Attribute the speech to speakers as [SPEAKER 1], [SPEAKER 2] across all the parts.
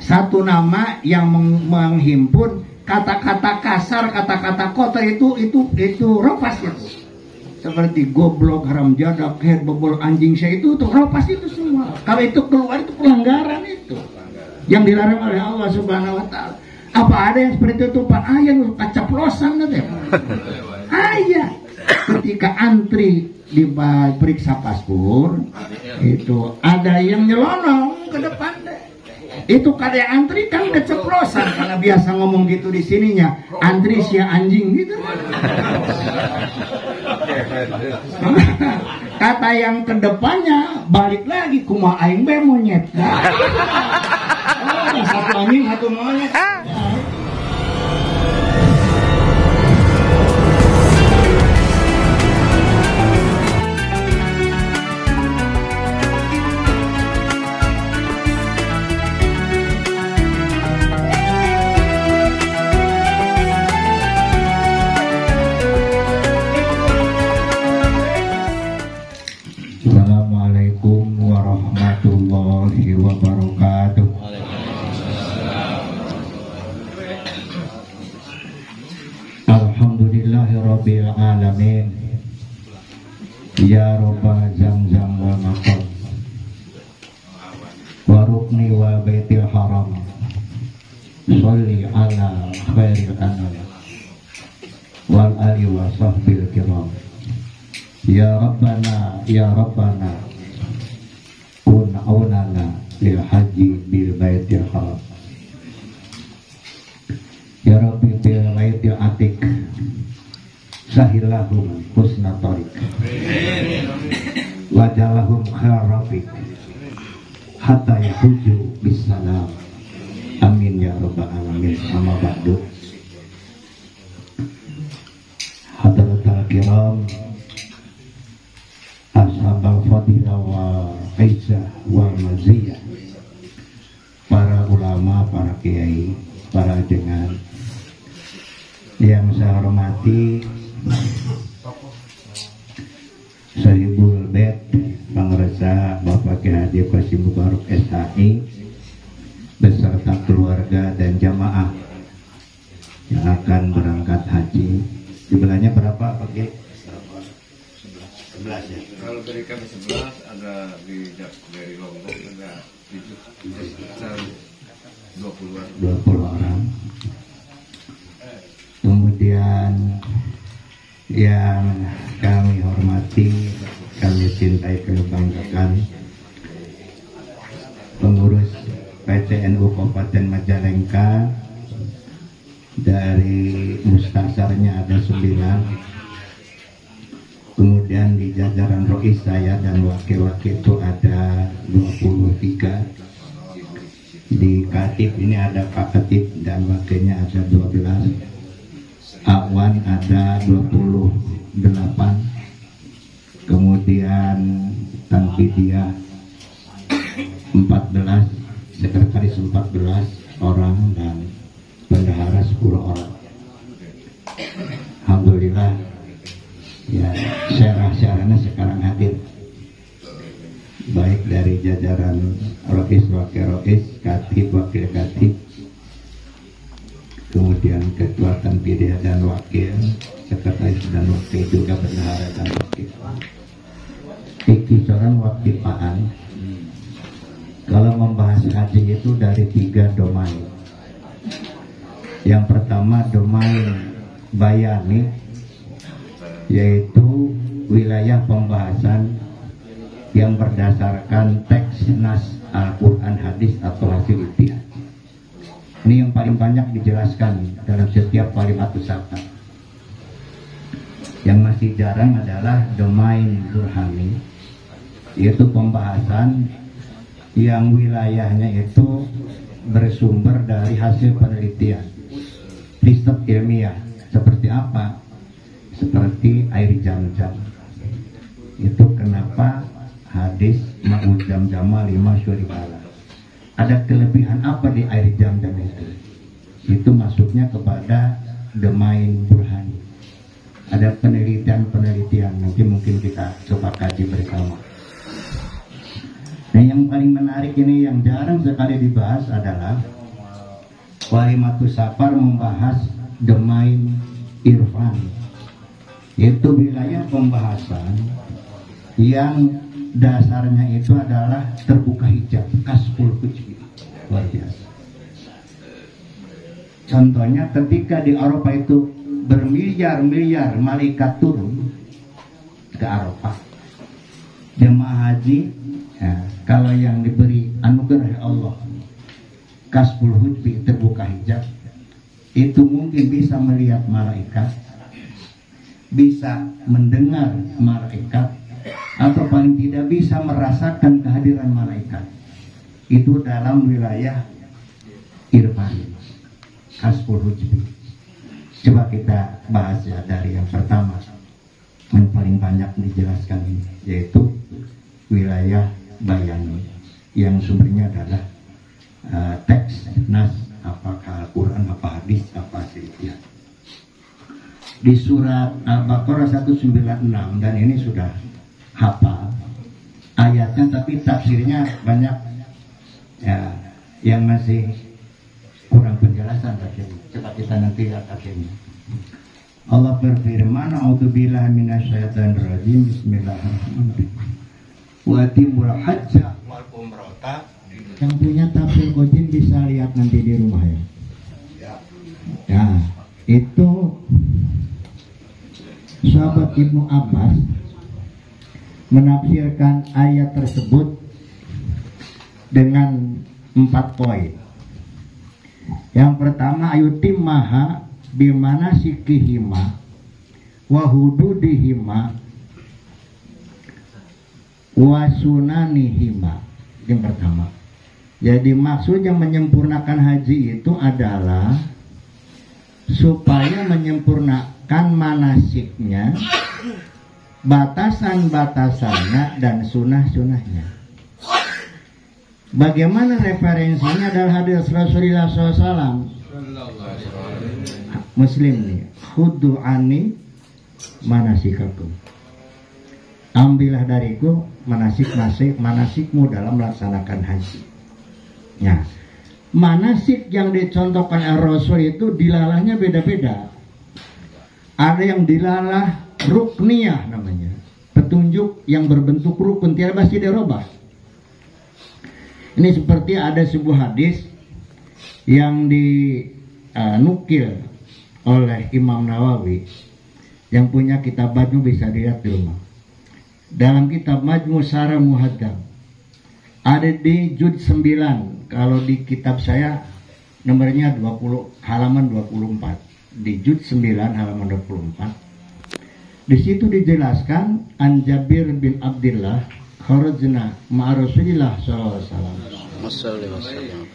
[SPEAKER 1] satu nama yang menghimpun kata-kata kasar, kata-kata kotor itu ropas itu. Seperti goblok, haram jadak, head, bobol, anjing saya itu ropas itu semua. Kalau itu keluar itu pelanggaran itu yang dilarang oleh Allah Subhanahu Wa Taala. Apa ada yang seperti itu Pak? Ayah kaceplosan nanti. Ayah ketika antri diperiksa paspor itu ada yang nyelonong ke depan deh. Itu kada yang antri kan keceplosan karena biasa ngomong gitu di sininya antri sia anjing gitu. Kata yang kedepannya balik lagi kuma aing be monyet. Oh, satu anjing satu monyet.
[SPEAKER 2] Assalamualaikum warahmatullahi wabarakatuh. Alhamdulillahirabbil alamin. Ya Rabbal Zamzam wal Maqam wa rukni wa baitil haram. Sholli ala khairil anam wal ali wa sahbil kiram. Ya Rabbana kun aunana lil haji bil baitil haram. Ya Rabbi bil baitil atik sahilahum husna tariq wajalahum kharafik hatta yahuju bisalam. Amin ya rabbal alamin. Amma ba'du. Hadratul kiram, ashabal fadilah wa aizah wa maziyah, para ulama, para kiai, para jengan yang saya hormati, Sahibul Bait Pangresa Bapak Kiai Haji Qasim Mubarak SHI beserta keluarga dan jamaah yang akan berangkat haji. Jumlahnya berapa Pak Kiai? 11 ya.
[SPEAKER 3] Kalau dari kami 11, ada dari Lombok ada 20-an.
[SPEAKER 2] 20 orang. Kemudian yang kami hormati, kami cintai, kami banggakan, pengurus PCNU Kabupaten Majalengka, dari mustasarnya ada 9. Kemudian di jajaran rois saya dan wakil-wakil itu ada 23. Di Katib ini ada Pak Katib dan wakilnya ada 12. Awan ada 28. Kemudian Tanfidia 14, sekretaris 14 orang dan bendahara 10 orang. Alhamdulillah ya, syarah-syarahnya sekarang hadir, baik dari jajaran rois, wakil rois, katib, wakil katib, kemudian ketua tanfidia dan wakil, sekretaris dan wakil, juga bendahara dan wakil. Kisaran wakil paan kalau membahas haji itu dari 3 domain. Yang pertama domain bayani, yaitu wilayah pembahasan yang berdasarkan teks nas Al-Quran, hadis atau hasil ijtihad. Ini yang paling banyak dijelaskan dalam setiap kalimat usaha. Yang masih jarang adalah domain burhani, yaitu pembahasan yang wilayahnya itu bersumber dari hasil penelitian, riset ilmiah. Seperti apa? Seperti air jam-jam. Itu kenapa hadis ma'ud jam-jama 5 syuribala. Ada kelebihan apa di air jam-jam itu? Itu masuknya kepada domain burhani. Ada penelitian-penelitian, nanti mungkin kita coba kaji bersama. Nah, yang paling menarik ini yang jarang sekali dibahas adalah Walimatus Safar membahas domain irfan, yaitu wilayah pembahasan yang dasarnya itu adalah terbuka hijab, kasful hujbi, luar biasa. Contohnya ketika di Arafah itu bermiliar-miliar malaikat turun ke Arafah, jemaah haji, ya, kalau yang diberi anugerah Allah kasful hujbi, terbuka hijab, itu mungkin bisa melihat malaikat, bisa mendengar malaikat, atau paling tidak bisa merasakan kehadiran malaikat. Itu dalam wilayah irfan, kasful hujbi. Coba kita bahas ya dari yang pertama, yang paling banyak dijelaskan ini, yaitu wilayah bayani, yang sumbernya adalah teks nas, apakah Al-Quran, apa hadis, apa siriyah. Di surat Al-Baqarah 196, dan ini sudah hafal ayatnya, tapi tafsirnya banyak ya, yang masih kurang penjelasan tafsirnya. Coba kita nanti lihat tafsirnya. Allah berfirman, a'udzubillahi minasyaitonir rajim, bismillahirrahmanirrahim. Wa atimul hajja wal umrata.
[SPEAKER 1] Yang punya tafsir Qodin bisa lihat nanti di rumah ya. Ya, itu sahabat Ibnu Abbas menafsirkan ayat tersebut dengan 4 poin. Yang pertama, ayutimmaha bimana sikihima wa hududihima wa sunanihima. Yang pertama, jadi maksudnya menyempurnakan haji itu adalah supaya menyempurnakan manasiknya, batasan-batasannya, dan sunah-sunahnya. Bagaimana referensinya adalah hadis Rasulullah SAW. Muslim nih, khudhu ani manasikakum. Ambillah dariku manasikmu dalam melaksanakan haji. Ya, manasik yang dicontohkan Rasul itu dilalahnya beda-beda. Ada yang dilalah rukniyah namanya, petunjuk yang berbentuk rukun, tiada pasti dirubah. Ini seperti ada sebuah hadis yang dinukil oleh Imam Nawawi, yang punya kitab Majmu bisa dilihat di rumah. Dalam kitab Majmu Syarah Muhadzab ada di juz 9, kalau di kitab saya nomornya 20, halaman 24. Di juz 9 halaman 24. Di situ dijelaskan an Jabir bin Abdullah kharajna ma'a Rasulillah sallallahu alaihi wasallam.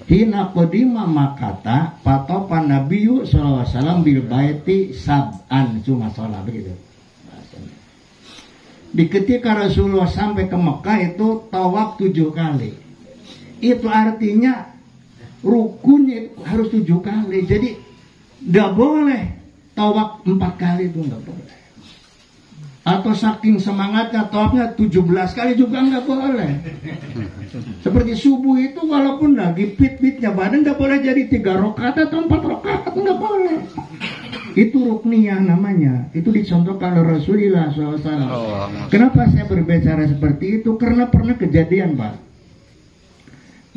[SPEAKER 1] Hina qadima Makkah fatofa Nabiyyu sallallahu alaihi wasallam bil baiti sab'an, cuma salat begitu. Di ketika Rasulullah sampai ke Mekah itu tawaf 7 kali. Itu artinya rukunnya itu harus 7 kali. Jadi nggak boleh tawaf 4 kali, itu nggak boleh. Atau saking semangatnya tawafnya 17 kali juga nggak boleh. Seperti subuh itu walaupun lagi pit-pitnya badan nggak boleh jadi 3 rakaat atau 4 rakaat, nggak boleh. Itu rukniyah namanya. Itu dicontohkan oleh Rasulullah SAW. Kenapa saya berbicara seperti itu? Karena pernah kejadian, Pak.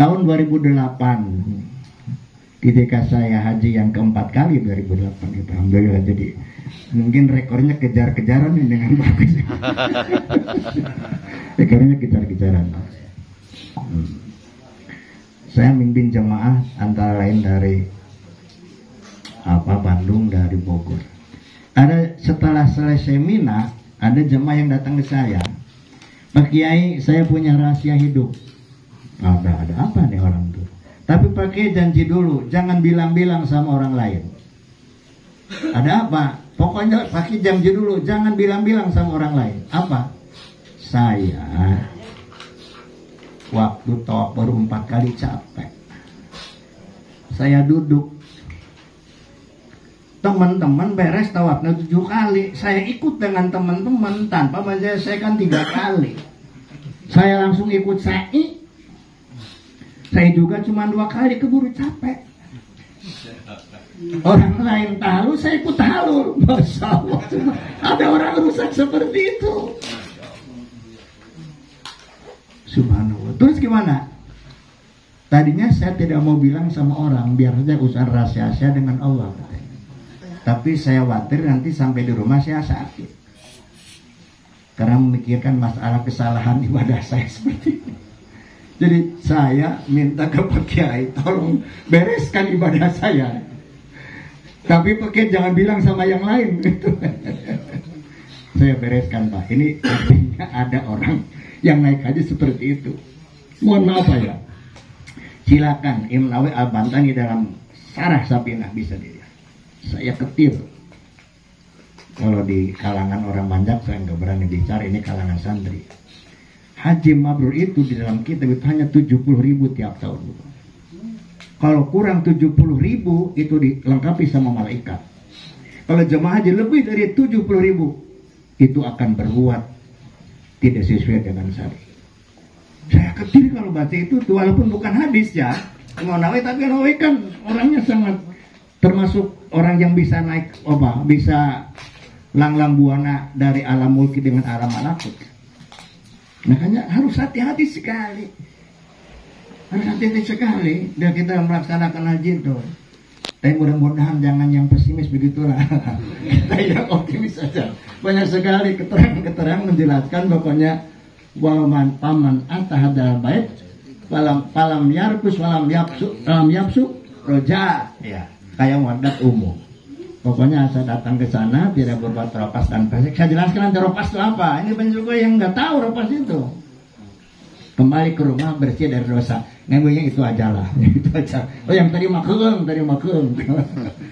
[SPEAKER 1] Tahun 2008, ketika saya haji yang keempat kali 2008, gitu. Alhamdulillah, jadi mungkin rekornya kejar-kejaran dengan bagus. Rekornya kejar-kejaran. Saya mimpin jemaah antara lain dari Bandung, dari Bogor. Ada setelah selesai seminar, ada jemaah yang datang ke saya, Pak Kiai, saya punya rahasia hidup. Ada apa nih orang tuh? Tapi pakai janji dulu, jangan bilang-bilang sama orang lain. Ada apa? Pokoknya pakai janji dulu, jangan bilang-bilang sama orang lain. Apa? Saya waktu tawaf baru 4 kali capek. Saya duduk. Teman-teman beres tawafnya 7 kali. Saya ikut dengan teman-teman tanpa menjelaskan 3 kali. Saya langsung ikut sa'i, Saya juga cuma 2 kali keburu capek. Orang lain tahu, saya ikut tahu. Masya Allah. Ada orang rusak seperti itu. Subhanallah. Terus gimana? Tadinya saya tidak mau bilang sama orang, biar saja urusan rahasia saya dengan Allah. Tapi saya khawatir nanti sampai di rumah saya sakit, karena memikirkan masalah kesalahan ibadah saya seperti ini. Jadi saya minta ke Pak Kiai, tolong bereskan ibadah saya. Tapi Pak Kiai jangan bilang sama yang lain. Saya bereskan Pak. Ini artinya ada orang yang naik haji seperti itu. Mohon maaf ya. Silakan Imam Nawawi Al-Bantani dalam Syarah Safinah bisa dilihat. Saya ketir. Kalau di kalangan orang Banjar saya nggak berani bicara, ini kalangan santri. Haji mabrur itu di dalam kitab itu hanya 70.000 tiap tahun. Kalau kurang 70.000 itu dilengkapi sama malaikat. Kalau jemaah haji lebih dari 70.000 itu akan berbuat tidak sesuai dengan syariat. Saya ketir kalau baca itu, walaupun bukan hadis ya, Imam Nawawi, tapi Nawawi kan orangnya sangat termasuk orang yang bisa naik bisa langlang buana dari alam mulki dengan alam malakut. Makanya harus hati-hati sekali. Harus hati-hati sekali dan kita melaksanakan haji itu. Tapi mudah-mudahan jangan yang pesimis begitulah. Kita yang optimis saja. Banyak sekali keterangan menjelaskan pokoknya waman paman atahadal bait palam yarkus palam yapsu roja ya, kayak wadat umum. Pokoknya saya datang ke sana tidak berbuat ropas dan fasik. Saya jelaskan nanti ropas itu apa. Ini banyak juga yang nggak tahu ropas itu. Kembali ke rumah bersih dari dosa. Ngambilnya itu aja lah. Itu aja. Oh yang tadi makeung.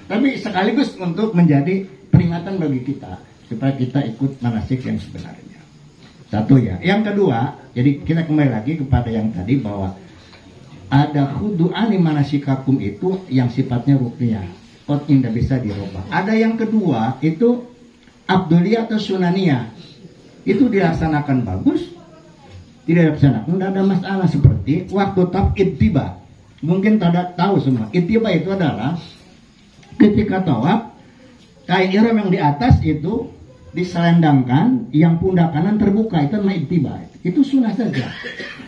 [SPEAKER 1] Tapi sekaligus untuk menjadi peringatan bagi kita supaya kita ikut manasik yang sebenarnya. Satu ya. Yang kedua, jadi kita kembali lagi kepada yang tadi bahwa ada khudu'ani manasikakum itu yang sifatnya rukniyah. Yang tidak bisa dirubah. Ada yang kedua itu abduliyah atau sunaniyah. Itu dilaksanakan bagus, tidak dilaksanakan tidak ada masalah, seperti waktu tawaf tiba. Mungkin tidak tahu semua. Ittiba itu adalah ketika tawaf kain ihram yang di atas itu diselendangkan, yang pundak kanan terbuka, itu namanya ittiba. Itu sunnah saja.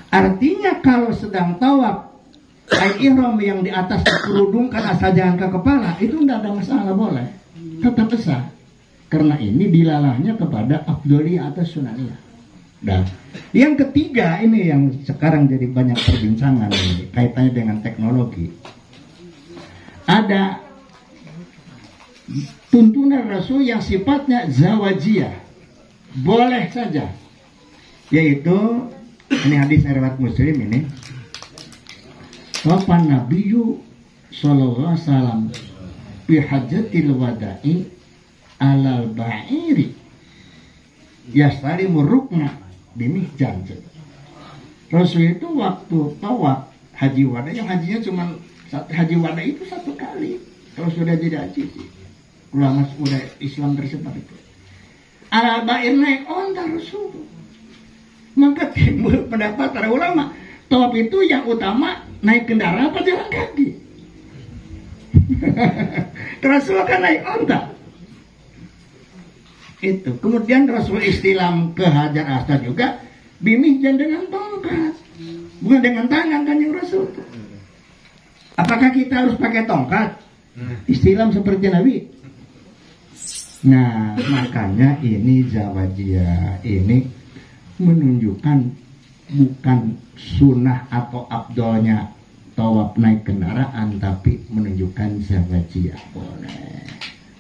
[SPEAKER 1] Artinya kalau sedang tawaf kain ihram yang di atas dikerudungkan asal jangan ke kepala, itu tidak ada masalah, boleh, tetap sah. Karena ini dilalahnya kepada afdoliyah atau sunaniyah. Dan yang ketiga ini yang sekarang jadi banyak perbincangan ini, kaitannya dengan teknologi. Ada tuntunan Rasul yang sifatnya zawajiyah, boleh saja, yaitu ini hadis riwayat Muslim ini. Kapan Nabiyu sallallahu alaihi wasallam fi hajjatil wada'i alal ba'iri yastalimu rukna bimihjan. Rasul itu waktu tawaf haji wada, yang hajinya cuma haji wada itu 1 kali. Kalau sudah tidak haji sih, ulama sudah Islam tersebar itu alal ba'ir, naik onta Rasul. Maka timbul pendapat para ulama, tawaf itu yang utama naik kendaraan apa jalan kaki? Rasul akan naik onta. Itu. Kemudian Rasul istilam ke Hajar Aswad juga bimihjan dengan tongkat, bukan dengan tangan kan yang Rasul. Apakah kita harus pakai tongkat istilam seperti Nabi? Nah, makanya ini zawajiyah, ini menunjukkan bukan sunnah atau abdolnya tawaf naik kendaraan, tapi menunjukkan zawajiyah boleh.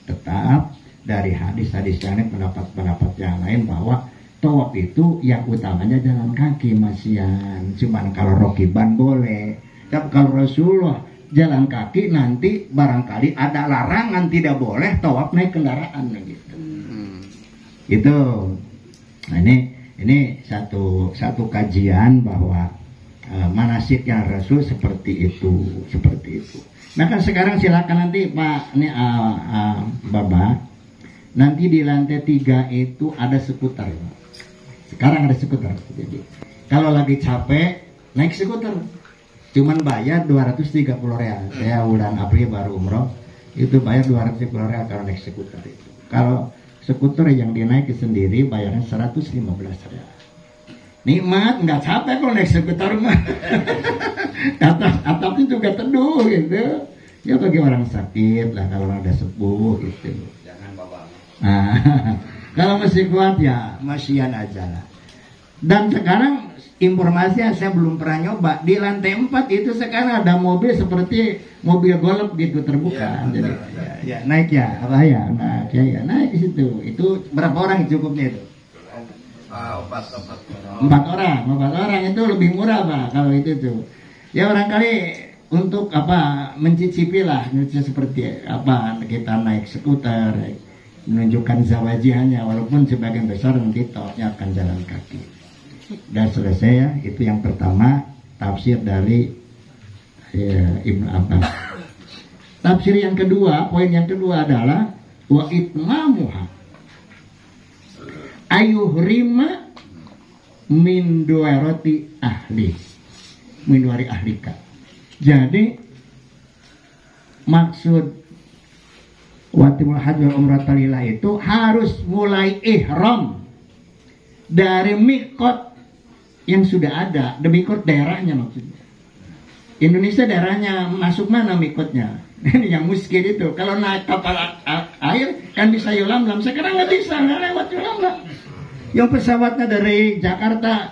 [SPEAKER 1] Tetap dari hadis-hadis yang lain, pendapat-pendapat yang lain bahwa tawaf itu yang utamanya jalan kaki masian. Cuman kalau rokiban boleh. Tapi kalau Rasulullah jalan kaki, nanti barangkali ada larangan tidak boleh tawaf naik kendaraan gitu. Itu. Nah ini satu kajian bahwa manasiknya Rasul seperti itu. Maka sekarang silakan nanti Pak Baba. Nanti di lantai 3 itu ada skuter. Sekarang ada skuter. Jadi kalau lagi capek naik skuter. cuman bayar 230 real. Saya bulan April baru umroh, itu bayar 230 real kalau naik skuter itu. Kalau skuter yang dinaiki sendiri bayarnya 115 real. Nikmat, nggak capek kalau naik skuter mah. Atapnya juga teduh gitu. Ya bagi orang sakit lah, kalau orang udah sepuh gitu.
[SPEAKER 3] Jangan bawa.
[SPEAKER 1] Nah, kalau masih kuat ya masihan aja lah. Dan sekarang informasi yang saya belum pernah nyoba, di lantai 4 itu sekarang ada mobil seperti mobil golf gitu terbuka. Jadi ya, naik ya apa ya, nah ya naik di situ. Itu berapa orang cukupnya itu? 4 orang itu lebih murah Pak kalau itu tuh. Ya barangkali untuk apa mencicipi lah seperti apa kita naik skuter, menunjukkan zawajihannya, walaupun sebagian besar nanti tolnya akan jalan kaki. Dan selesai ya, itu yang pertama tafsir dari Ibnu Abbas. Tafsir yang kedua, poin yang kedua adalah wa itmamuha ayuhrima min duarati ahli, min duari ahlika. Jadi maksud watimul hajj wal umrah talillah itu harus mulai ihram dari mikot yang sudah ada, mikot daerahnya maksudnya. Indonesia daerahnya masuk mana mikotnya? Yang muskil itu. Kalau naik kapal air kan bisa Yulamlam. Sekarang nggak bisa, nggak lewat Yulamlam. Yang pesawatnya dari Jakarta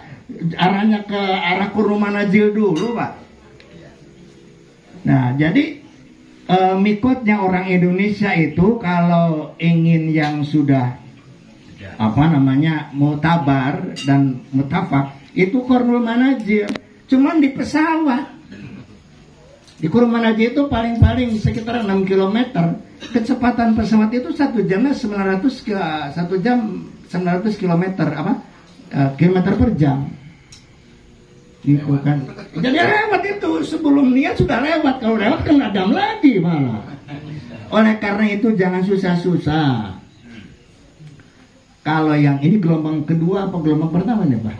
[SPEAKER 1] arahnya ke arah Kurumanajil dulu Pak. Nah, jadi mikotnya orang Indonesia itu kalau ingin yang sudah apa namanya mutabar dan mutafak itu Kornul Manajil, cuman di pesawat. Di Kornul Manajil itu paling-paling sekitar 6 km. Kecepatan pesawat itu 1 jamnya 900 km apa? Kilometer per jam. Gitu kan. Jadi lewat itu, sebelum niat sudah lewat. Kalau lewat kan adam lagi malah. Oleh karena itu jangan susah-susah. Kalau yang ini gelombang kedua apa gelombang pertama nih Pak?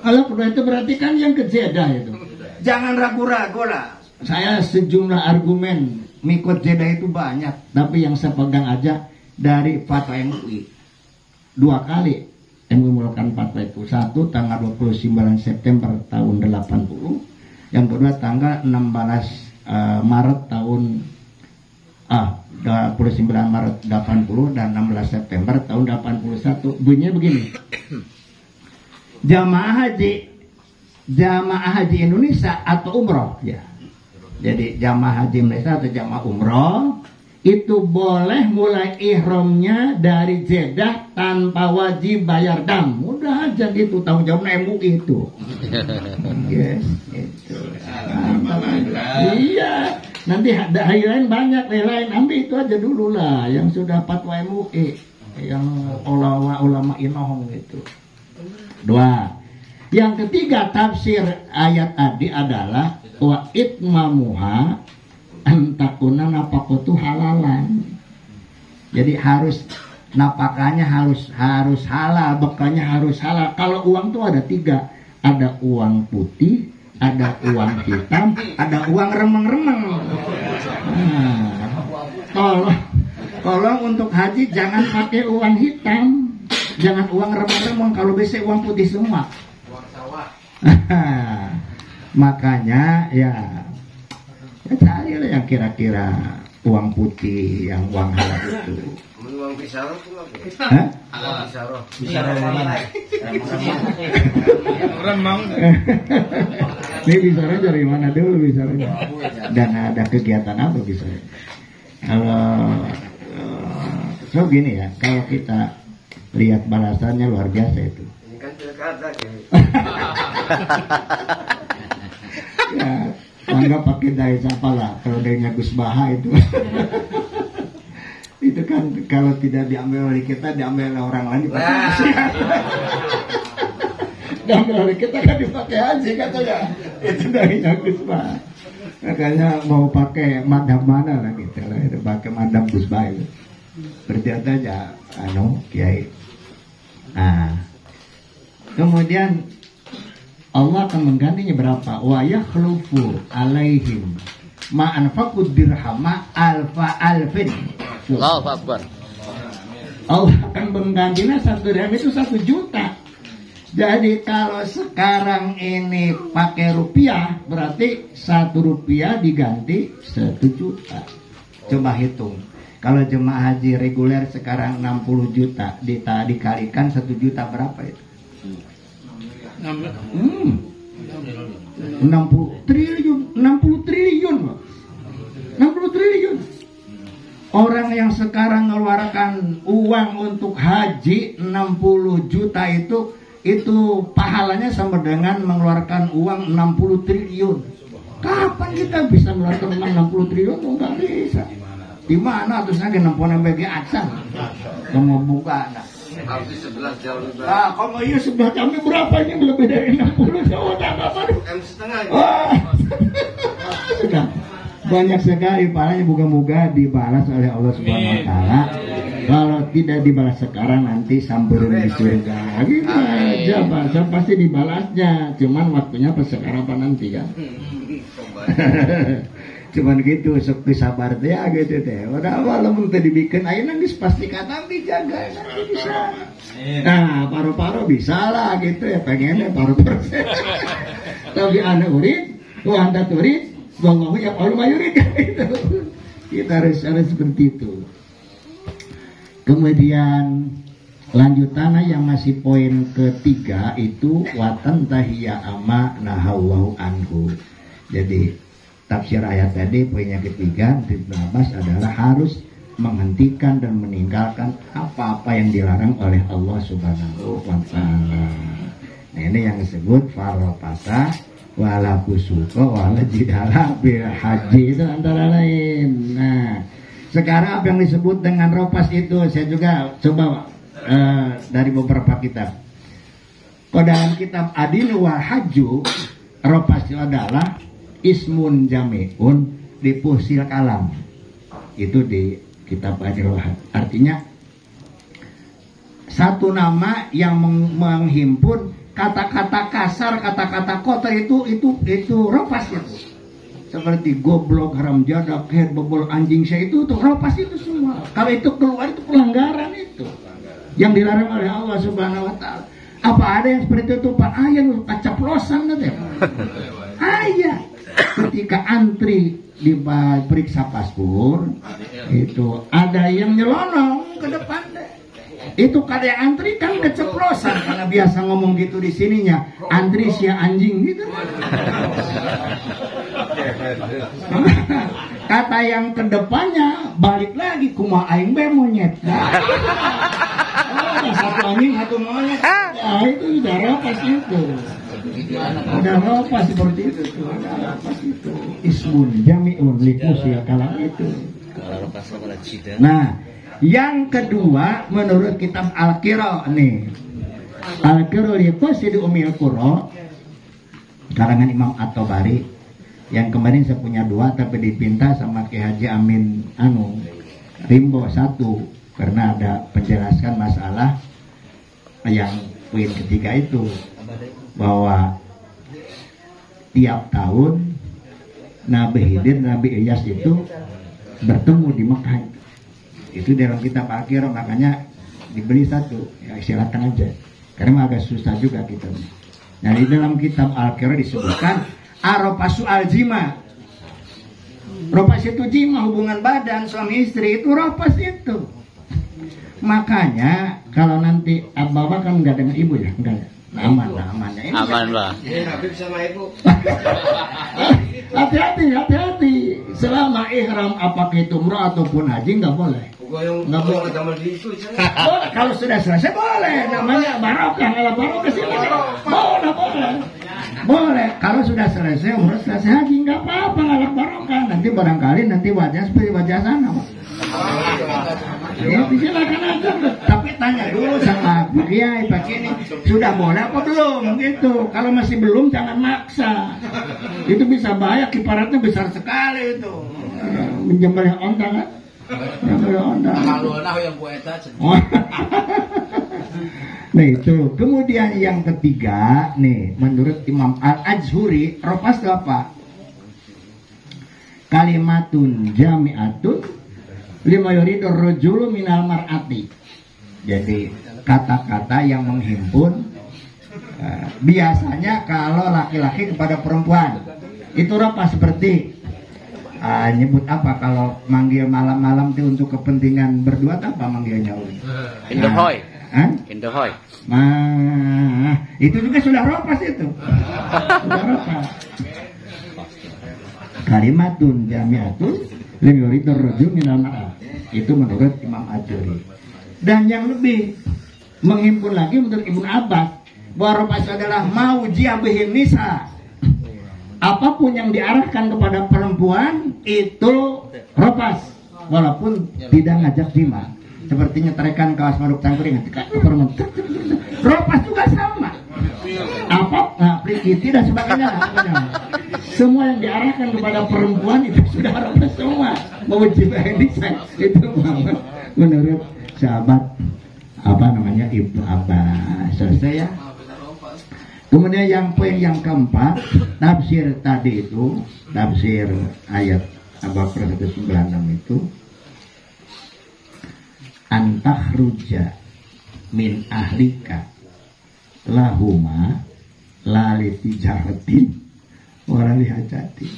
[SPEAKER 1] Kalau kedua itu berarti kan yang ke Jeddah itu. Jangan ragu-ragu lah. Saya sejumlah argumen mikot Jeddah itu banyak, tapi yang saya pegang aja dari fatwa MUI 2 kali. MUI mengeluarkan fatwa itu, satu tanggal 29 September tahun 80, yang kedua tanggal 16 Maret tahun 29 Maret 80 dan 16 September tahun 81. Bunyinya begini. Jamaah haji Indonesia atau umroh ya. Jadi jamaah haji Indonesia atau jamaah umroh itu boleh mulai ihramnya dari Jeddah tanpa wajib bayar dam. Mudah aja gitu, tanggung jawab MUI itu. Yes, itu. Iya, nanti ada lain banyak lain, ambil itu aja dulu lah yang sudah fatwa MUI, yang ulama inohong itu. 2. Yang ketiga tafsir ayat tadi adalah wa itmamuha antakuna napakotu halalan. Jadi harus napakanya harus halal, bekalnya harus halal. Kalau uang tuh ada 3, ada uang putih, ada uang hitam, ada uang remeng-remeng. Nah, tolong untuk haji jangan pakai uang hitam, jangan uang remeng-remeng. Kalau bisa uang putih semua. Uang sawah. Makanya ya carilah yang kira-kira uang putih, yang uang halal itu.
[SPEAKER 3] Uang bisaroh itu apa?
[SPEAKER 1] Hah?
[SPEAKER 3] Bisaroh mana? Orang mau.
[SPEAKER 1] Ini bisaroh dari mana dulu bisarohnya? Dan ada kegiatan apa bisaroh? So gini ya, kalau kita lihat balasannya luar biasa itu.
[SPEAKER 3] Ini kan pilkada
[SPEAKER 1] ya, anggap pakai daya siapa lah, kalau dayanya Gus Baha itu. Itu kan kalau tidak diambil oleh kita, diambil oleh orang lain dipakai haji. Diambil oleh kita kan dipakai haji katanya. Itu dayanya Gus Baha. Makanya mau pakai madhab mana lah gitu lah, itu pakai madhab Gus Baha itu. Berarti aja kiai. Nah, kemudian Allah akan menggantinya berapa? Wa yakhlufu alaihim ma anfaqud dirhama alfa alfin.
[SPEAKER 4] Allahu Akbar.
[SPEAKER 1] Allah akan menggantinya 1 dirham itu 1 juta. Jadi kalau sekarang ini pakai rupiah, berarti 1 rupiah diganti 1 juta. Coba hitung. Kalau jemaah haji reguler sekarang 60 juta, dikalikan 1 juta berapa itu? 60 triliun, Pak. 60 triliun. Orang yang sekarang mengeluarkan uang untuk haji 60 juta itu pahalanya sama dengan mengeluarkan uang 60 triliun. Kapan kita bisa mengeluarkan uang 60 triliun? Enggak bisa. Di mana atusnya ke nemponan bagi aksan? Kamu buka nak.
[SPEAKER 3] Arti 11 jam lebih.
[SPEAKER 1] Kalau iya 11 jamnya berapa ini? Lebih dari 60 jauh apa?
[SPEAKER 3] M setengah.
[SPEAKER 1] Sudah banyak sekali pahalanya, moga-moga dibalas oleh Allah Subhanahu Wa Taala. Kalau tidak dibalas sekarang nanti samperin di surga. Gitu aja Pak, pasti dibalasnya. Cuman waktunya pas sekarang apa nanti kan? Cuman gitu, sok sabar teh gitu teh. Udah walaupun tadi dibikin ayo nangis pasti kata dijaga nanti bisa. Nah, paru-paru bisa lah gitu ya, pengennya paru-paru. Tapi anak urid, anda turid, bongong ya kalau mayurid gitu. Kita harus seperti itu. Kemudian lanjutannya yang masih poin ketiga itu watan tahiyya amma nahallahu anhu. Jadi tafsir ayat tadi poinnya ketiga Ibnu Abbas adalah harus menghentikan dan meninggalkan apa-apa yang dilarang oleh Allah Subhanahu wa taala. Nah, ini yang disebut farofasa wala fusuqa wala jidala bil haji, itu antara lain. Nah, sekarang apa yang disebut dengan ropas itu saya juga coba dari beberapa kitab. Kalau dalam kitab Adil wal Hajju, ropas itu adalah ismun jami'un di fusil kalam. Itu di kitab Adil wal Hajju. Artinya satu nama yang menghimpun kata-kata kasar, kata-kata kotor itu ropas itu. Seperti goblok, haram jadak, head, bobol, anjing saya itu ropas itu semua. Kalau itu keluar itu pelanggaran itu yang dilarang oleh Allah Subhanahu wa taala. Apa ada yang seperti itu Pak? Ayah kacaplosan gitu ya. Ayah ketika antri di periksa paspor itu ada yang nyelonong ke depan deh. Itu kada yang antri kan keceplosan karena biasa ngomong gitu di sininya antri si anjing gitu. Kata yang kedepannya balik lagi kuma aing be monyet. Satu anjing satu monyet. Nah, itu udah ropas itu. Udah ropas seperti itu tuh. Udah ropas itu. Ismun jami'un lifusil kalam itu. Nah, yang kedua menurut kitab Al-Qira nih. Al-Qira itu Sidi Umil Qura karangan Imam At-Tabari. Yang kemarin saya punya 2 tapi dipinta sama Ki Haji Amin Rimbo 1 karena ada penjelasan masalah yang poin ketiga itu bahwa tiap tahun Nabi Khidir, Nabi Ilyas itu bertemu di Mekah. Itu dalam kitab Al-Qira, makanya dibeli 1 ya, silakan aja karena agak susah juga kita. Nah, di dalam kitab Al-Qira disebutkan Aropasu aljima. Ropas itu jima, hubungan badan suami istri itu ropas itu. Makanya kalau nanti Bapak kan enggak dengan ibu ya, enggak. Aman ya.
[SPEAKER 4] Aman lah.
[SPEAKER 3] Habib sama ibu.
[SPEAKER 1] Hati-hati. Selama ihram apakah itu umrah ataupun haji enggak boleh. Nggak boleh. Kalau sudah selesai boleh, namanya barokah. Kalau barokah sih boleh. Kalau sudah selesai umrah, selesai haji nggak apa-apa, ngalap barokah. Nanti barangkali wajah seperti wajah sana. Ya silakan aja. Tapi tanya dulu sama Pak Kiai, Pak ini sudah boleh apa belum gitu. Kalau masih belum jangan maksa. Itu bisa bahaya, kiparatnya besar sekali itu. Menjembelih onta kan? Malu yang poeta. Nah itu. Kemudian yang ketiga nih, menurut Imam Al-Ajhuri, ropas itu apa? Kalimatun jami'atun lima yuridur rajulu minal mar'ati. Jadi kata-kata yang menghimpun biasanya kalau laki-laki kepada perempuan. Itu apa seperti nyebut apa kalau manggil malam-malam itu untuk kepentingan berdua apa manggilnya?
[SPEAKER 4] Indohoy. Indohoy.
[SPEAKER 1] Nah, itu juga sudah ropas itu. Sudah ropas. Kalimatun jami'atun lim yuridur rajul minal mar'ah. Itu menurut Imam Ajuri. Dan yang lebih menghimpun lagi menurut Ibnu Abbas, bahwa ropas adalah maujia bihin nisa. Apapun yang diarahkan kepada perempuan itu ropas, walaupun tidak ngajak jima. Seperti nyetrika kaos maruk cangkring ketika perempuan. Ropas juga sama. Apa prikiti dan sebagainya. Semua yang diarahkan kepada perempuan itu sudah ropas semua. Maujia nisa itu menurut sahabat Ibnu Abbas. Selesai ya. Kemudian yang poin yang keempat, tafsir tadi itu, tafsir ayat Abah 196 itu, antakhruja min ahlika lahuma laliti jahati warali hajati.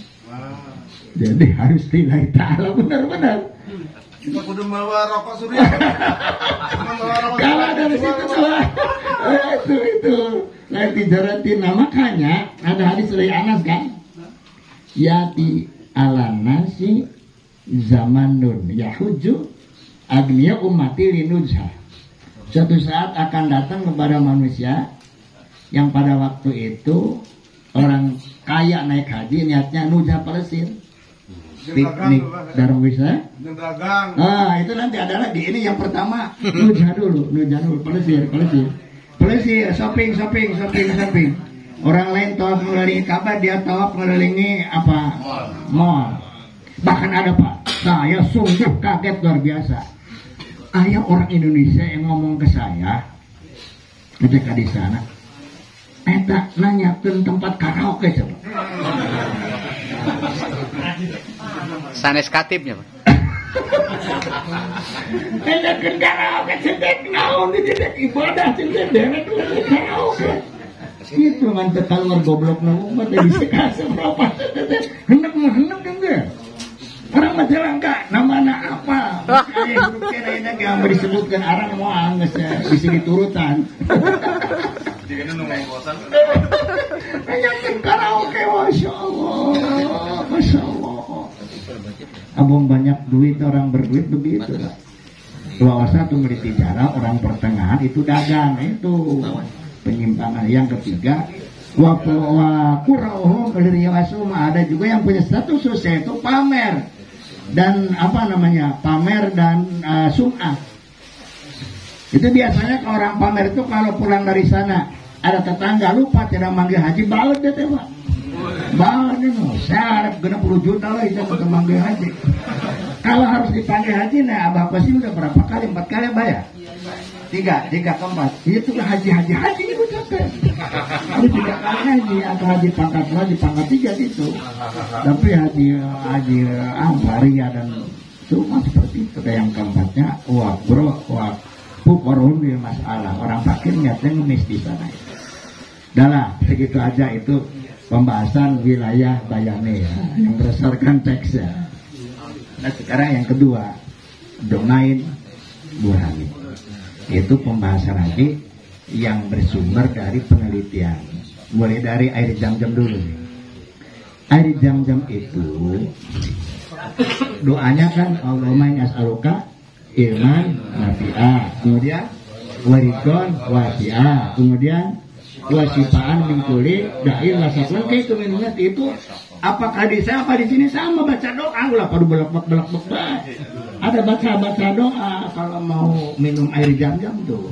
[SPEAKER 1] Jadi harus lillahi ta'ala benar-benar.
[SPEAKER 3] Kita kudu bawa rokok surya.
[SPEAKER 1] Kalau dari situ itu nanti jaratin. Nah makanya ada hadis dari Anas kan, yati ala nasi zamanun yahuju agniya ummati linujha. Suatu saat akan datang kepada manusia yang pada waktu itu orang kaya naik haji niatnya nujha Palestina. Piknik darah bisa. Ah itu nanti ada lagi. Ini yang pertama nujah dulu, pelesir, shopping. Orang lain tawaf mengelilingi Ka'bah, dia tawaf mengelilingi apa? Mall. Bahkan ada Pak, saya sungguh kaget luar biasa. Ayah orang Indonesia yang ngomong ke saya ketika di sana, eta nanya ke tempat karaoke coba.
[SPEAKER 4] Sanes katibnya, Pak.
[SPEAKER 1] Enak karaoke cedek naon di cedek ibadah cedek karaoke. Itu kan keluar goblok umat yang bisa kasih berapa hendak enggak. Orang Majalengka namanya apa? Kayak huruf kena yang disebutkan orang mau angges ya bisa diturutan.
[SPEAKER 3] Jadi nunggu kosan.
[SPEAKER 1] Nyanyi karaoke, masya Allah. Abang banyak duit, orang berduit begitu. Dua satu meliti cara orang pertengahan itu dagang, itu penyimpangan. Yang ketiga, wakurauhum keliriwasuma, ada juga yang punya status sosial itu pamer dan pamer dan sum'ah. Itu biasanya kalau orang pamer itu kalau pulang dari sana ada tetangga lupa tidak manggil haji baut dia teh Pak. Baut ini saya harap 60 juta lah itu untuk manggil haji. Kalau harus dipanggil haji nah abah pasti udah berapa kali 4 kali bayar. 3 keempat. Itu haji itu capek. Ada 3 kali haji atau haji pangkat 2, haji pangkat 3 gitu. Tapi haji Amparia dan cuma seperti itu. Yang keempatnya Pukorun di masalah orang fakir niatnya ngemis di sana. Dalah segitu aja itu pembahasan wilayah Bayane ya, yang berdasarkan teksnya. Nah sekarang yang kedua domain Burhani. Itu pembahasan lagi yang bersumber dari penelitian. Mulai dari air jam-jam dulu. Air jam-jam itu doanya kan Allahumma inni as'aluka ilman nafi'ah, kemudian warikon wasi'ah, kemudian wasifaan mingkuli da'il lasaklan. Kayak itu minumnya itu apakah di saya apa di sini sama baca doa lah pada belak ada baca doa kalau mau minum air jam-jam tuh.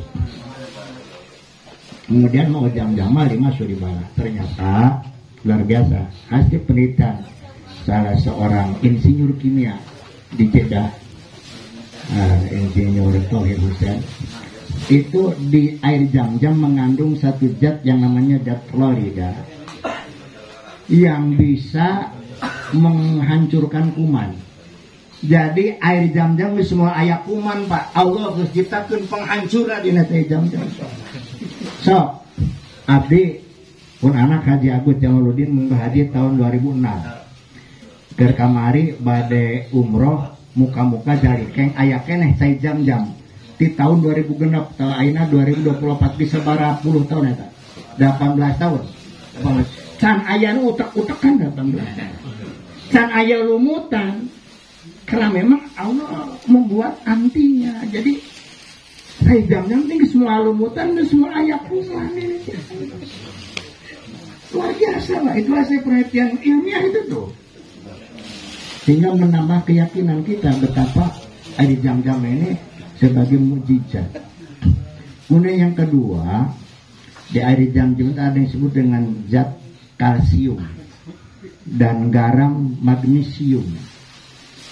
[SPEAKER 1] Kemudian mau jam-jam 5 suribala. Ternyata luar biasa hasil penelitian salah seorang insinyur kimia di Jeddah, Insinyur Thohir Hussein. itu di air Zam-Zam mengandung satu zat yang namanya zat Florida yang bisa menghancurkan kuman. Jadi air Zam-Zam semua aya kuman Pak. Allah harus ciptakan penghancuran di air Zam-Zam. So, abdi pun anak Haji Agus Jamaluddin munggah haji tahun 2006. Ke kamari bade umroh muka-muka dari keng aya keneh cai Zam-Zam. Di tahun 2000 genap tahun aina 2024 bisa bara 10 tahun eta 18 tahun can aya nu utek-utek kan 18 can aya lumutan karena memang Allah membuat antinya. Jadi saya Zam-Zam tinggi semua lumutan dan semua aya kuman luar biasa lah. Itu hasil perhatian ilmiah itu tuh, sehingga menambah keyakinan kita betapa air Zam-Zam ini sebagai mukjizat. Kemudian yang kedua, di air Zam-Zam ada yang disebut dengan zat kalsium dan garam magnesium,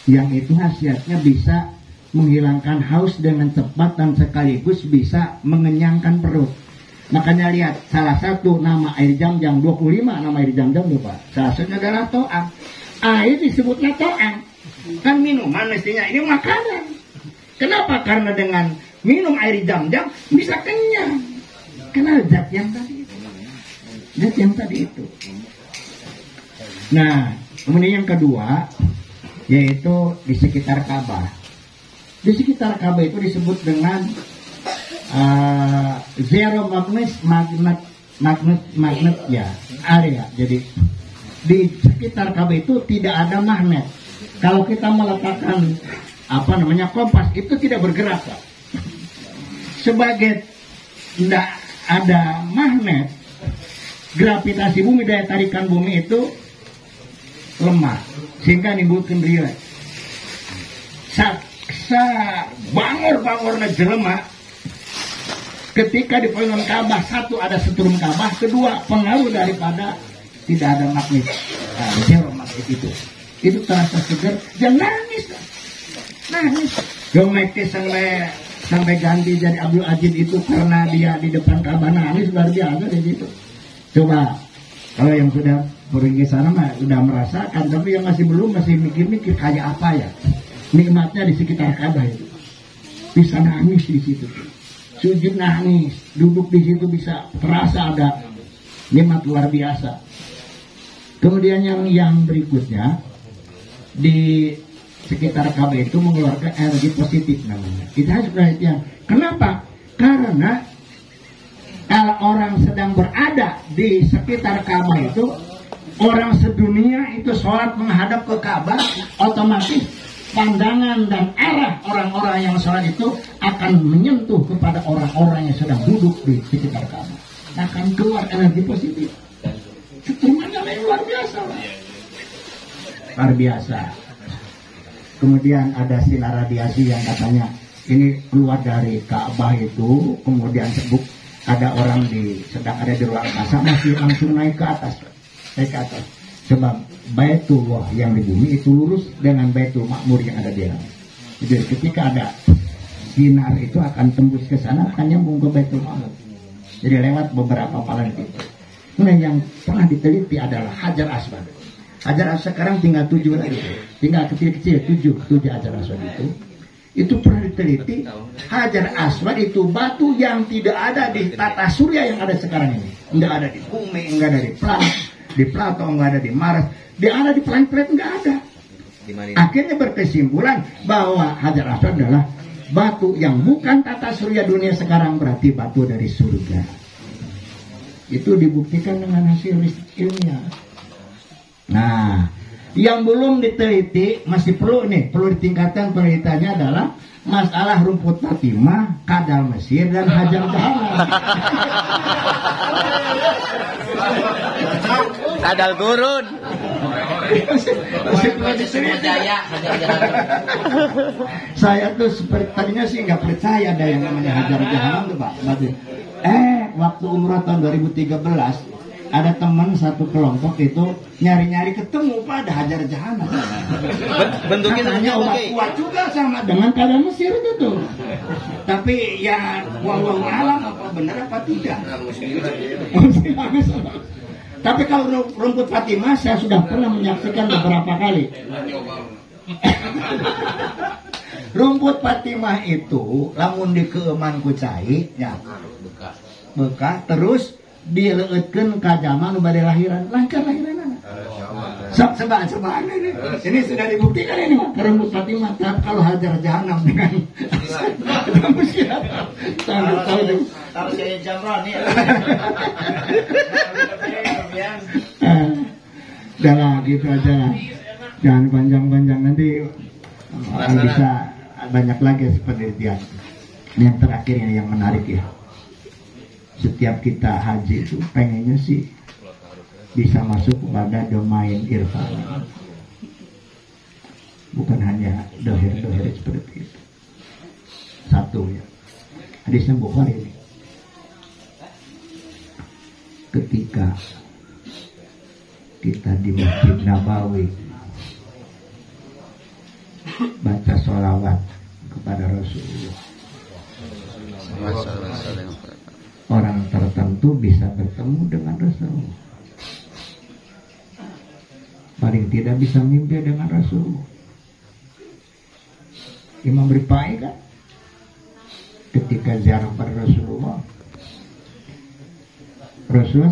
[SPEAKER 1] yang itu khasiatnya bisa menghilangkan haus dengan cepat dan sekaligus bisa mengenyangkan perut. Makanya lihat, salah satu nama air Zam-Zam 25 nama air Zam-Zam tuh Pak. Salah satunya adalah to'ang. Air disebutnya to'ang. Kan minuman mestinya, ini makanan. Kenapa? Karena dengan minum air Zam-Zam bisa kenyang. Karena zat yang tadi itu. Zat yang tadi itu. Nah, kemudian yang kedua, yaitu di sekitar Ka'bah. Di sekitar Ka'bah itu disebut dengan zero magnet ya, area. Jadi di sekitar Ka'bah itu tidak ada magnet. Kalau kita meletakkan kompas itu tidak bergerak Pak. Sebagai tidak ada magnet, gravitasi bumi, daya tarikan bumi itu lemah sehingga nimbulkan relay. Bangor jelema ketika di pojokan Ka'bah, satu ada setrum Ka'bah, kedua pengaruh daripada tidak ada magnet. Zero magnet itu terasa segar dan nangis. Gemekke sampai ganti jadi Abdul Aziz itu karena dia di depan Ka'bah nangis luar biasa di situ. Coba kalau yang sudah pergi sana mah udah merasakan, tapi yang masih belum masih mikir-mikir kayak apa ya nikmatnya di sekitar Ka'bah itu. Bisa nangis di situ, sujud nangis, duduk di situ bisa terasa ada nikmat luar biasa. Kemudian yang berikutnya di sekitar Ka'bah itu mengeluarkan energi positif namanya. Kita harus perhatian. Kenapa? Karena kalau orang sedang berada di sekitar Ka'bah itu, orang sedunia itu sholat menghadap ke Ka'bah, otomatis pandangan dan arah orang-orang yang sholat itu akan menyentuh kepada orang-orang yang sedang duduk di sekitar Ka'bah. Akan keluar energi positif. Semuanya luar biasa. Luar biasa. Kemudian ada sinar radiasi yang katanya ini keluar dari Ka'bah itu, kemudian ada orang sedang ada di ruang angkasa masih langsung naik ke atas. Sebab Baitullah yang di bumi itu lurus dengan Baitul Ma'mur yang ada di atas. Jadi ketika ada sinar itu akan tembus ke sana, akan nyambung ke Baitul Ma'mur. Jadi lewat beberapa planet itu. Kemudian yang pernah diteliti adalah Hajar Aswad. Hajar Aswad sekarang tinggal 7 lagi, tinggal kecil-kecil 7 Hajar Aswad itu pernah diteliti. Hajar Aswad itu batu yang tidak ada di tata surya yang ada sekarang ini, tidak ada di bumi, tidak ada di Plato, tidak ada di Mars, dia ada di planet-planet, nggak ada. Akhirnya berkesimpulan bahwa Hajar Aswad adalah batu yang bukan tata surya dunia sekarang, berarti batu dari surga. Itu dibuktikan dengan hasil ilmiah. Nah, yang belum diteliti masih perlu ditingkatkan penelitiannya adalah masalah rumput Fatimah, kadal Mesir dan Hajar Jahanam.
[SPEAKER 4] Kadal gurun.
[SPEAKER 1] Saya tuh seperti tadinya sih nggak percaya ada yang namanya Hajar Jahanam tuh Pak. Waktu umrah tahun 2013 ada teman satu kelompok itu nyari-nyari ketemu Pak, ada hajar jahanam.
[SPEAKER 5] Bentuknya
[SPEAKER 1] hanya obat kuat juga sama dengan keadaan Mesir itu tuh. Tapi ya wallahu alam apa benar apa tidak. Tapi kalau rumput Fatimah saya sudah pernah menyaksikan beberapa kali. Rumput Fatimah itu lamun dikeuman ku cai ya bekas terus dileueutkeun ka jalma nu bade lahiran, lancar lahiran. Sok sebaan ini sudah dibuktikan ini mah rumput Fatimah. Kalau hajar jahanam dengan tahu
[SPEAKER 5] harus kayak jamron ya.
[SPEAKER 1] Udah lah gitu aja, jangan panjang-panjang nanti bisa banyak lagi penelitian. Yang terakhir yang menarik ya, setiap kita haji itu pengennya sih bisa masuk kepada domain irfan, bukan hanya dohir-dohir seperti itu. Satu ya, hadisnya Bukhari ini, ketika kita di Masjid Nabawi baca sholawat kepada Rasulullah, orang tertentu bisa bertemu dengan Rasulullah, paling tidak bisa mimpi dengan Rasulullah. Imam Rifai kan ketika ziarah pada Rasulullah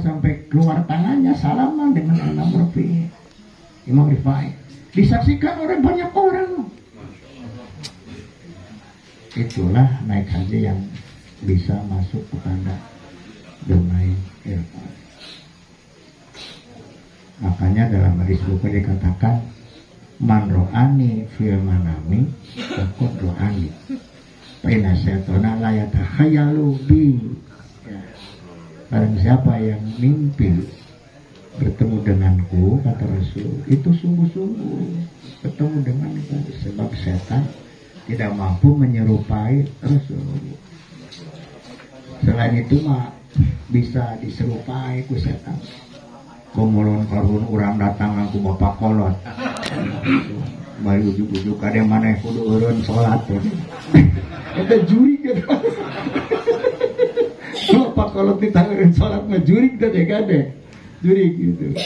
[SPEAKER 1] sampai keluar tangannya salaman dengan Imam Rifai, disaksikan oleh banyak orang. Itulah naik haji yang bisa masuk kepada domain irfan. Makanya dalam hadis Bukhari dikatakan man ro'ani fil manami faqad ro'ani fa inna syaitana la yatakhayalu bi. Barang siapa yang mimpi bertemu denganku, kata Rasul, itu sungguh-sungguh bertemu denganku, sebab setan tidak mampu menyerupai Rasul. Selain itu mah bisa diserupai ku setan. Komolon karun urang datang aku bapak kolot. Bayu ujuk-ujuk ada mana kudu eureun salat teh. Eta juri gitu. Bapak kolot ditangeureun salat mah juri teh gade. Juri gitu.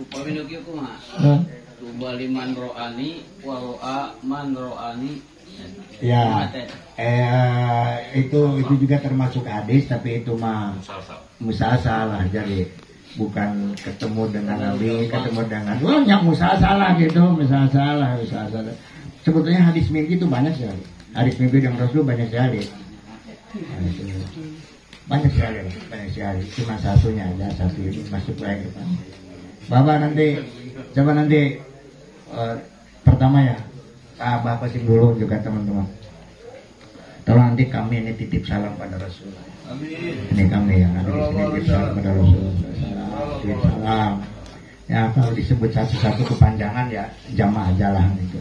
[SPEAKER 6] Upami nu kieu kumaha? Tubali man ro'ani wa ro'a man ro'ani.
[SPEAKER 1] Ya, itu juga termasuk hadis, tapi itu mah musasalah, jadi bukan ketemu dengan Nabi, ketemu dengan banyak musasalah gitu, musasalah. Sebetulnya hadis mimpi itu banyak sekali, hadis mimpi yang Rasul banyak sekali, banyak sekali. Cuma satunya aja, satu ini masuk lagi depan. Bapak nanti, coba nanti pertama ya. Bapak sing dulu juga teman-teman. Tolong nanti kami ini titip salam pada Rasulullah. Amin. Ini kami yang ada di sini titip salam pada Rasulullah. Salam. Ya kalau disebut satu-satu kepanjangan ya jamaah aja lah gitu.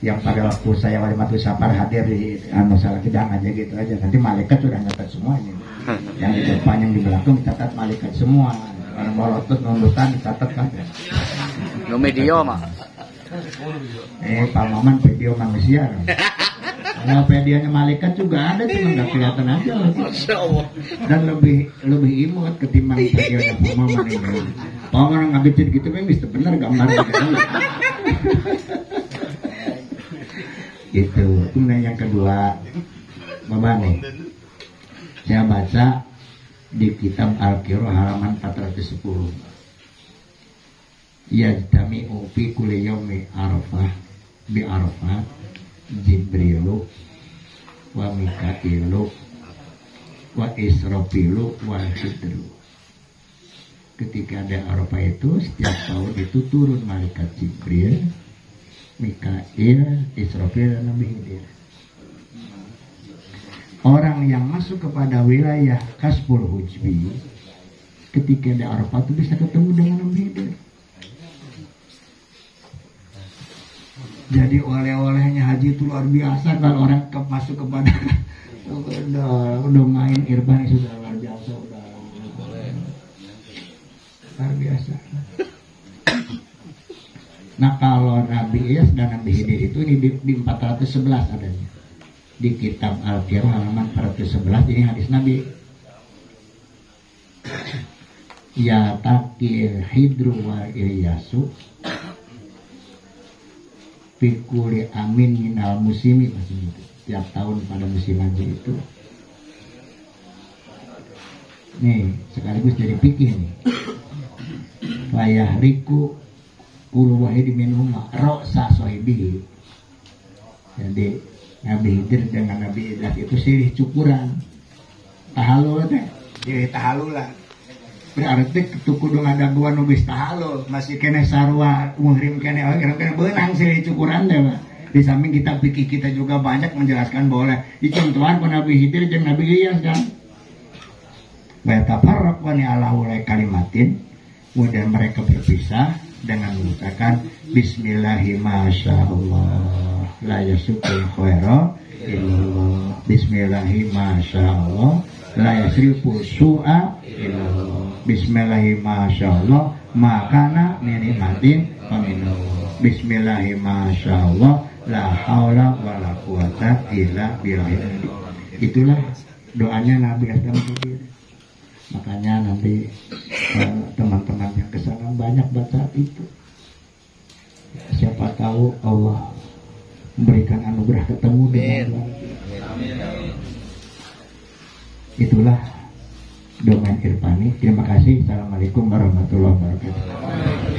[SPEAKER 1] Yang pada waktu saya wali matu sapar hadir di salah kidang aja gitu aja. Nanti malaikat sudah nyatat semuanya. Yang di depan yang di belakang catat malaikat semua. Kalau molotot nundutan dicatat kan.
[SPEAKER 4] No medio mah.
[SPEAKER 1] Pak Maman video manusia. Kalau videonya malaikat juga ada, cuma nggak kelihatan aja. Dan lebih imut ketimbang videonya Pak Maman ini. Pak Maman ngabitin gitu memang bisa benar gambarnya. Gitu. Kemudian yang kedua, Bapak nih, saya baca di kitab Al-Qira halaman 410. Yajtami'u fi kulli yaumi Arafah bi Arafah Jibrilu wa Mika'ilu wa Israfilu wa Hidru. Ketika ada Arafah itu setiap tahun itu turun malaikat Jibril, Mika'il, Israfil dan Nabi Hidir. Orang yang masuk kepada wilayah Kasbul Hujbi ketika ada Arafah itu bisa ketemu dengan Nabi Hidir. Jadi oleh-olehnya haji itu luar biasa. Kalau orang masuk kepada udah main irfan sudah luar biasa. biasa. Nah kalau Nabi Ilyas dan Nabi Khidir itu ini di 411 adanya di kitab Al-Qiyam halaman 411 ini hadis Nabi. Ya takil hidru wa Ilyasu pikuli amin minal musimi, maksudnya itu tiap tahun pada musim haji itu. Nih sekaligus jadi pikir nih. Wayah riku ulu wahid minhuma roksa sohibi. Jadi Nabi Khidir dengan Nabi Ilyas itu silih cukuran tahalul teh, silih tahalulan. Berarti kudu ada dua nubis tahalul, masih kena sarwa muhrim kena kena benang silih cukuran teh Pak. Di samping kita pikir kita juga banyak menjelaskan boleh dicontohan ku Nabi Khidir jeung Nabi Ilyas kan. Wa tafarraq wa ni ala kalimatin, kemudian mereka berpisah dengan mengucapkan Bismillahirrahmanirrahim la yasukul khaira illallah, Bismillahirrahmanirrahim la yasrifu su'a illallah, Bismillahirrahmanirrahim makana ninimatin paminu, Bismillahirrahmanirrahim la haula wala quwata illa billah. Itulah doanya Nabi Adam Khidir. Makanya nanti teman-teman yang kesana banyak baca itu. Siapa tahu Allah memberikan anugerah ketemu dengan Allah. Itulah domain Irfani. Terima kasih. Assalamualaikum warahmatullahi wabarakatuh.